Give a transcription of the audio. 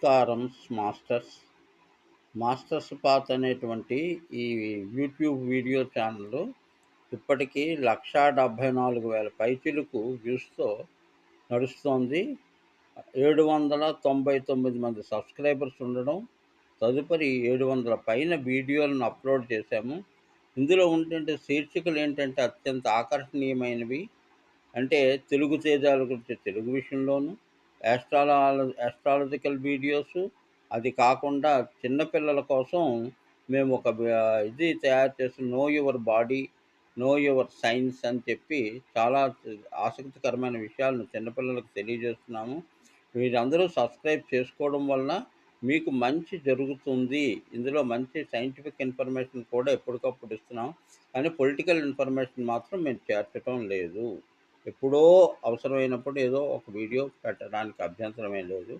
నమస్కారం masters. Masters path అనేటువంటి ఈ యూట్యూబ్ వీడియో ఛానల్ ఇప్పటికీ 1,74,000 పైచిలుకు వ్యూస్‌తో నడుస్తోంది. 799 మంది సబ్‌స్క్రైబర్స్ ఉండడం, తదుపరి 700 పైన వీడియోలను అప్‌లోడ్ చేశాము. ఇందులో ఉన్నటువంటి శీర్షికలేంటంటే అత్యంత ఆకర్షణీయమైనవి. అంటే తెలుగు తేజాల గురించి తెలుగు విషయంలోను, యాస్ట్రాలజికల్ వీడియోసు, అది కాకుండా చిన్న పిల్లల కోసం మేము ఒక ఇది తయారు చేసి know your body, know your science అని చెప్పి చాలా ఆసక్తికరమైన విషయాలను చిన్నపిల్లలకు తెలియజేస్తున్నాము. మీరందరూ సబ్స్క్రైబ్ చేసుకోవడం వలన మీకు మంచి జరుగుతుంది. ఇందులో మంచి సైంటిఫిక్ ఇన్ఫర్మేషన్ కూడా ఎప్పటికప్పుడు ఇస్తున్నాం. కానీ పొలిటికల్ ఇన్ఫర్మేషన్ మాత్రం మేము చేర్చటం లేదు. ఎప్పుడో అవసరమైనప్పుడు ఏదో ఒక వీడియో పెట్టడానికి అభ్యంతరమేం లేదు.